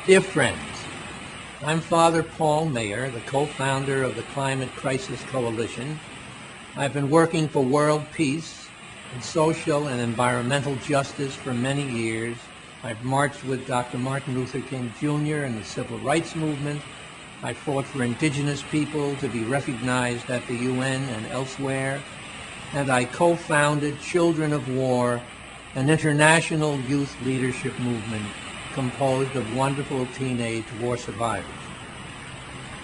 Dear friends, I'm Father Paul Mayer, the co-founder of the Climate Crisis Coalition. I've been working for world peace and social and environmental justice for many years. I've marched with Dr. Martin Luther King Jr. in the civil rights movement. I fought for indigenous people to be recognized at the UN and elsewhere. And I co-founded Children of War, an international youth leadership movement composed of wonderful teenage war survivors.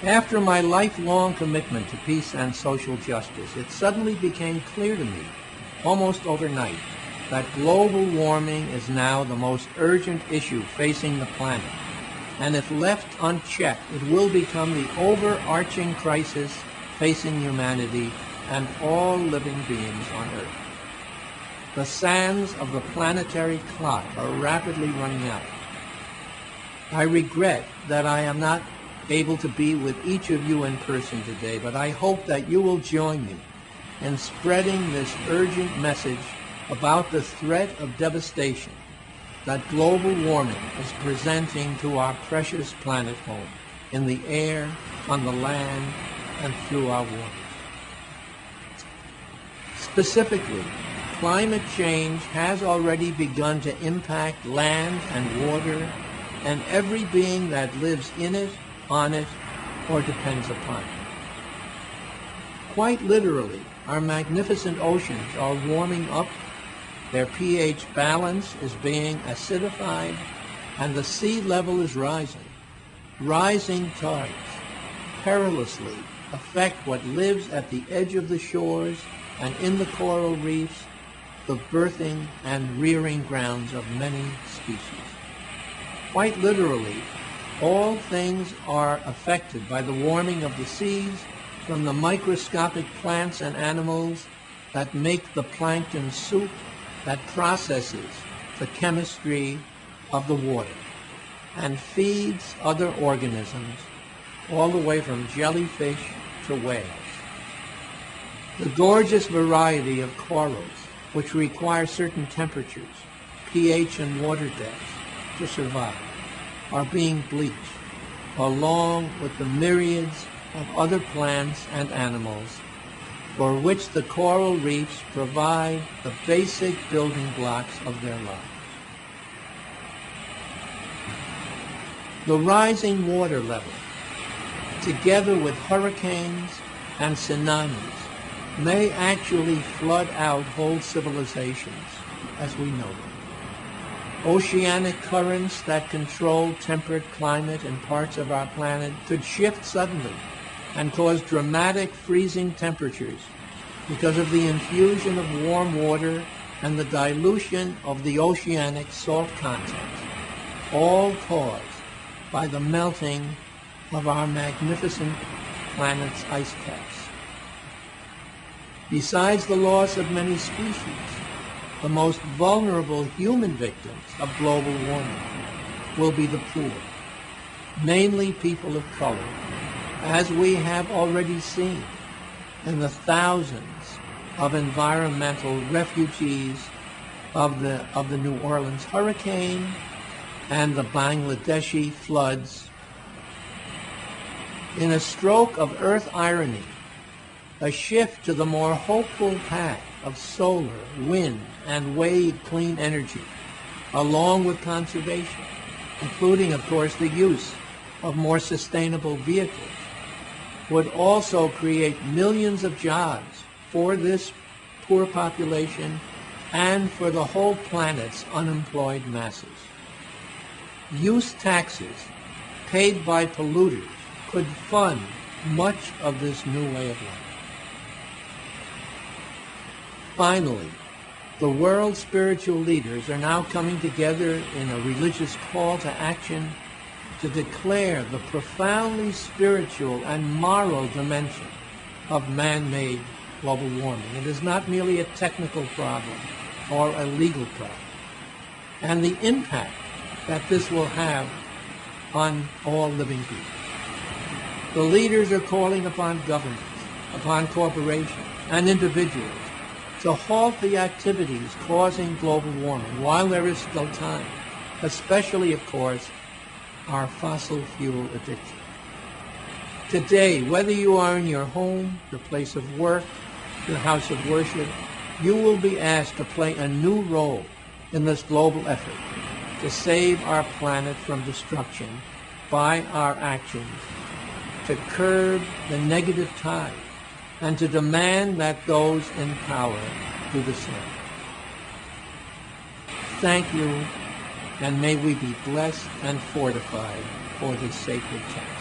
After my lifelong commitment to peace and social justice, it suddenly became clear to me, almost overnight, that global warming is now the most urgent issue facing the planet. And if left unchecked, it will become the overarching crisis facing humanity and all living beings on Earth. The sands of the planetary clock are rapidly running out. I regret that I am not able to be with each of you in person today, but I hope that you will join me in spreading this urgent message about the threat of devastation that global warming is presenting to our precious planet home, in the air, on the land, and through our waters. Specifically, climate change has already begun to impact land and water and every being that lives in it, on it, or depends upon it. Quite literally, our magnificent oceans are warming up, their pH balance is being acidified, and the sea level is rising. Rising tides perilously affect what lives at the edge of the shores and in the coral reefs, the birthing and rearing grounds of many species. Quite literally, all things are affected by the warming of the seas, from the microscopic plants and animals that make the plankton soup that processes the chemistry of the water and feeds other organisms, all the way from jellyfish to whales. The gorgeous variety of corals, which require certain temperatures, pH and water depths, to survive, are being bleached, along with the myriads of other plants and animals for which the coral reefs provide the basic building blocks of their lives. The rising water level, together with hurricanes and tsunamis, may actually flood out whole civilizations as we know them. Oceanic currents that control temperate climate in parts of our planet could shift suddenly and cause dramatic freezing temperatures because of the infusion of warm water and the dilution of the oceanic salt content, all caused by the melting of our magnificent planet's ice caps. Besides the loss of many species, the most vulnerable human victims of global warming will be the poor, mainly people of color, as we have already seen in the thousands of environmental refugees of the New Orleans hurricane and the Bangladeshi floods. In a stroke of earth irony, a shift to the more hopeful path of solar, wind, and wave clean energy, along with conservation, including, of course, the use of more sustainable vehicles, would also create millions of jobs for this poor population and for the whole planet's unemployed masses. Use taxes paid by polluters could fund much of this new way of life. Finally, the world's spiritual leaders are now coming together in a religious call to action to declare the profoundly spiritual and moral dimension of man-made global warming. It is not merely a technical problem or a legal problem, and the impact that this will have on all living beings. The leaders are calling upon governments, upon corporations, and individuals to halt the activities causing global warming while there is still time, especially, of course, our fossil fuel addiction. Today, whether you are in your home, your place of work, your house of worship, you will be asked to play a new role in this global effort to save our planet from destruction by our actions, to curb the negative tide, and to demand that those in power do the same. Thank you, and may we be blessed and fortified for this sacred task.